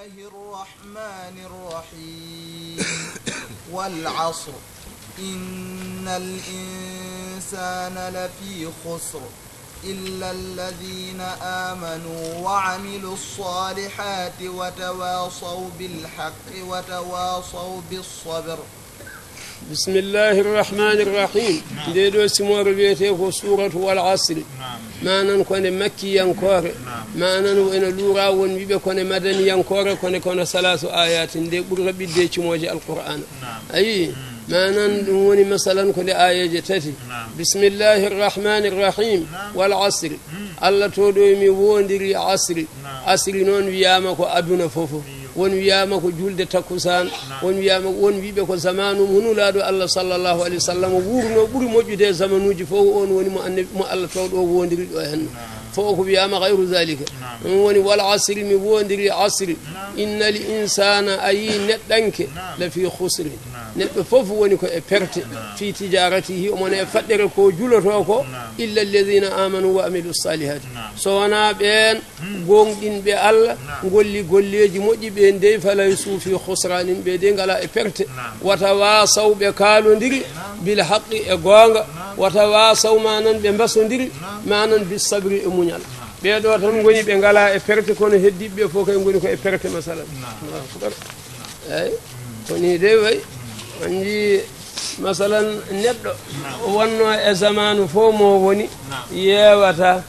الله الرحمن الرحيم والعصر إن الإنسان لفي خسر إلا الذين آمنوا وعملوا الصالحات وتواصوا بالحق وتواصوا بالصبر. بسم الله الرحمن الرحيم. ديدو سمور بيته سورة والعصر. ما نكون مكي ينكور ما نكون لورا ونبي كون مدني ينكور كون 3 آيات دي بربي دي موجي القرآن أي ما نكون مثلا كل آية تتي بسم الله الرحمن الرحيم والعصر الله تودومي وندري عصر عصر نون ويامكو أدنا فوفو won wiyama ko julde takusan won wiyama won wibe ko zamanu hunulado Allah sallallahu alaihi wasallam wurno buri mojude zamanuji fo on woni mo annabi mo Allah tawdo wondiri do hen fo ko wiyama ghayru zalika woni wal asri mi wondiri asri innal insana ayi neddanke la fi khusr neddo fofu woni ko e perte fi tijaratihi o mon e faddere ko juloto ko illa alladhina amanu wa amilus salihati so wana ben gongdinbe Allah golli golleji moji be ndey falay suufi khusranin be de ngala e perte wata wasaw be kalondiri bil haqqi e gonga wata wasaw manan be mbasondiri manan bis sabri e munyal be do tan ngoni be ngala e perte kono heddibbe fo kay ngoni ko e perte masalan ay koni de way andi masalan neddo wonno e zamanu fo mo woni yewata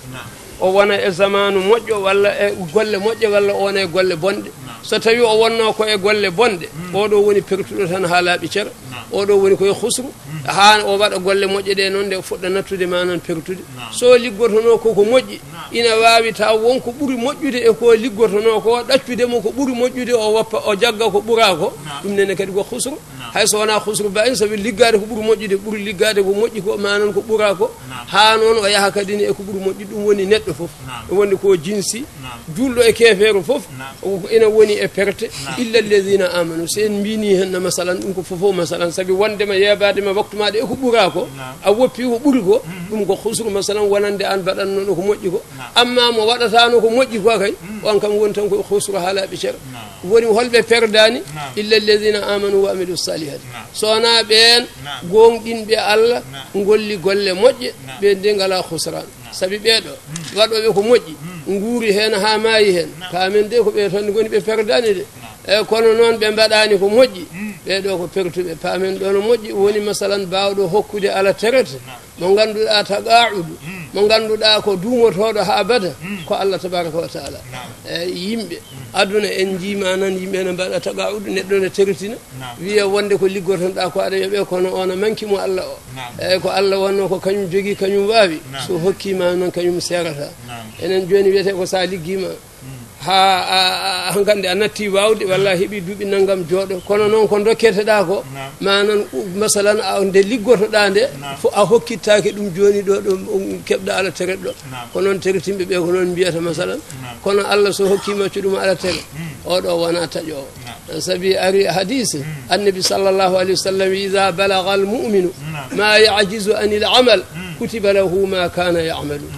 o wona e zamanu moƴƴo walla e golle moƴƴe walla on e golle bonde so tawi o wonno ko e golle bonde oɗo woni pertuɗo tan ha laaɓi cera oɗo woni koye husru ha o waɗa golle moƴƴe ɗe noon nde fuɗɗa nattude manan pertude so liggotono koko moƴƴi ina wawi taw wonko ɓuuri moƴƴude e ko liggotono ko ɗaccudemo ko ɓuuri moƴƴude o woppa o jagga ko ɓuura ko ɗum nene kadi ko husru hay so wona husru ba en sabi liggade ko ɓuuri moƴƴude ɓuuri liggade ko moƴƴi ko manan ko ɓuura ko ha noon o yaha kadi ne e ko ɓuuri moƴƴi ɗum woni neɗɗo foof woni ko jinsi julɗo e kefeero foof ina woni e perte illa alladhina amanu sen mbini hen masalan ɗum ko fofo masalan sabi wondema yebadema waktu maɗa e ko ɓuura ko a woppi ko ɓuuri ko ɗum ko husru masalan wonande an baɗannoɗo ko moƴƴi ko amma mo waɗatano ko moƴƴi ko kay on kam woni tan koye husru ha laaɓi cera woni holɓe perdani illa alladhina amanu wa amilu salihati sowona ɓen gonɗinɓe Allah golli golle moƴƴe ɓe nde ngala husran sabi ɓeɗo waɗoɓe ko moƴƴi nguuri hen ha maayi hen kamen de ko ɓe tan goni ɓe perdani de e kono noon ɓe mbaɗani ko moƴƴi ɓeɗo ko pertuɓe pamen ɗo no moƴƴi woni masalan bawɗo hokkude ala terete mo ganduɗa taqa'udu mo ganduɗa ko duumotoɗo ha bada ko Allah tabaraka wa taala e yimɓe aduna en jima nan yimɓe ne mbaɗa taqa'udu neɗɗo ne tertina wiya wonde ko liggotonɗa ko aɗa yoɓe kono ona manki mo Allah o e ko Allah wonno ko kañum jogui kañum wawi so hokkima noon kañum serata enen joni wiyete ko sa liggima ha hangande a natti wawde walla heeɓi duuɓi naggam jooɗo kono noon ko dokketeɗa ko manan masalan nde liggotoɗa nde fo a hokkittake ɗum joni ɗo keɓɗa ala tereɗ ɗo ko noon teretimɓe ɓe ko noon mbiyata masalan kono Allah so hokkimaccu ɗum ala tere oɗo wona taƴowo sabi ari hadise annabi sallllahu alayhi wa sallam ida balaga almuminu ma yajizu anil amal kutiba lahu ma kana yamalu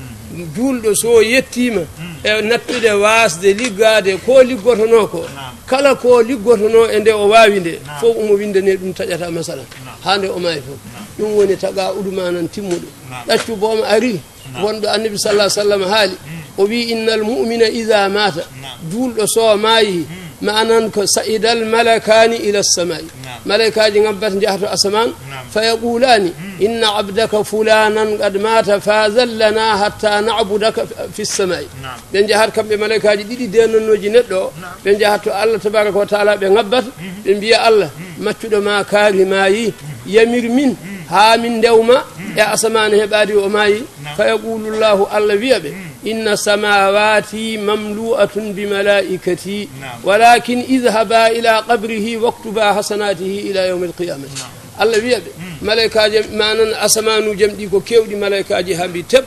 julɗo so yettima e nattude wasde liggade ko liggotono ko kala ko liggotono e nde o wawi nde fof omo windane ɗum taƴata masalan hande o maayi fof ɗum woni taga uduma nan timmuɗo ɗaccu bomo ari wonɗo annabi sallah sallam haali o wi innal mu'mina ida mata julɗo so maayi manan ko sa'idal malakani ila samai malaikaji ngabbat jahto asaman fayaqulani inna abdaka fulanan qad mata fazallana hatta na'budaka fi samai ben jahat kambe malaikaji didi dennoji neddo ben jahat to Allah tabaraka wa taala be ngabbat be biya Allah maccudo ma kaari mayi yamir min ha min dewma e asaman heɓaadi o maayi fayaqulu llahu Allah wiyaɓe inna samawati mamlu'atun bi malaikati walakin idhaba ila qabrihi waktuba hasanatihi ila yawm alqiyamah Allah wiyaɓe malaikaji manan asamanu jamɗi ko kewɗi malaikaji hambi teb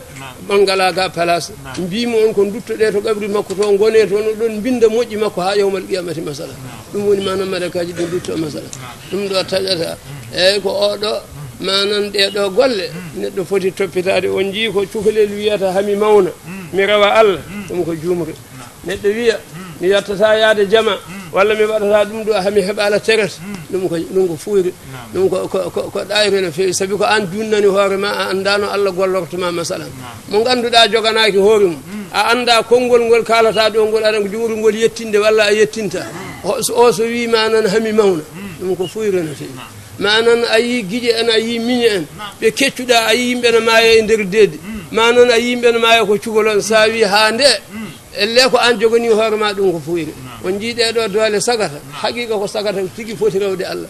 bangala ga place mbimo on ko duttoɗe to qabri makko to gone to no ɗon binda moƴƴi makko ha yawmal qiyamati masala ɗum woni manan malaikaji ɗin dutto masala ɗum ɗo taƴata eyyi ko oɗo manan ɗeɗo golle neɗɗo foti toppitade on jii ko cukalel wiyata hami mawna mi rawa Allah ɗum ko jumre neɗɗo wiya mi yettata yaade jama walla mi waɗata ɗum ɗo hami heɓa ala terata ɗum ko fuyre ɗum ko ɗayre no feewi sabi ko an junnani hoore ma a andano Allah gollortoma masalan mo ganduɗa joganaki hoore mum a anda konngol ngol kalata ɗo ngol aɗa jumru ngol yettinde walla a yettinta o so wi manan hami mawna ɗum ko fuyre no feewi manan a yi guiƴe en a yi miñe en ɓe keccuɗa a yi yimɓe no maaya e nder deedi manan a yi yimɓe no maaya ko cubalon sa wi ha nde elle ko an jogani hoore ma ɗum ko fuyre on jiiɗe ɗo doole sagata haqiqa ko sagata tigi foti rewde Allah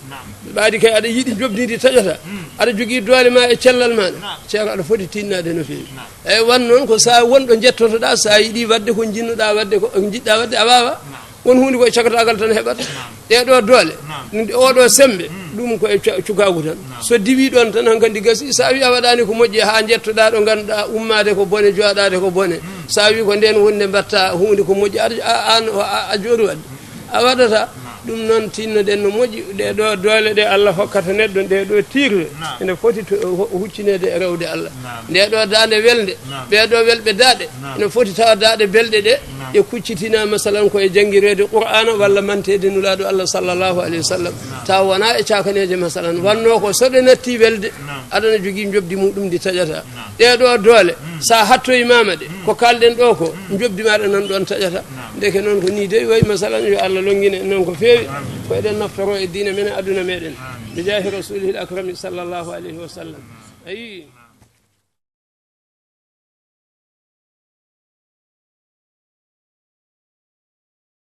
ɓaadi kay aɗa yiiɗi jobdidi taƴata aɗa jogui doole ma e cellal maɗa ceero aɗa foti tinnade no feewi eyyi wan noon ko sa wonɗo jettotoɗa sa yiiɗi wadde ko jinnoɗa wadde ko jiɗɗa wadde a wawa won hunde koye cakatagal tan heɓata ɗeɗo doole oɗo sembe ɗum koye cukagu tan so diwi ɗon tan hankkandi gasi sa wi a waɗani ko moƴƴi ha jettoɗa ɗo ganduɗa ummade ko bone joɗade ko bone sa wi ko nden wonde mbatta hunde ko moƴƴi an a jori wadde a waɗata ɗum noon tinnoɗen no moƴƴi ɗeɗo doole ɗe Allah hokkata neɗɗo ndeɗo tirre ene foti huccinede e rewde Allah ndeɗo dande welde ɓeɗo welɓe daaɗe ene foti tawa daaɗe belɗe ɗe e kuccitina masalan koye jangguirede qur'ana walla mantede nulaɗo Allah sallllahu alayhi wa sallam taw wona e cakaneje masalan wanno ko soɗe natti welde aɗana jogui jobdi muɗum ndi taƴata ɗeɗo doole sa hattoyimama ɗe ko kalɗen ɗo ko jobdi maɗa nan ɗon taƴata deke noon ko ni dey wayi masalan yo Allah longine en noon ko feewi ko eɗen naftoro e diina men e aduna meɗen bi jahi rasulihil akrami sallllahu alayhi wa sallam ayi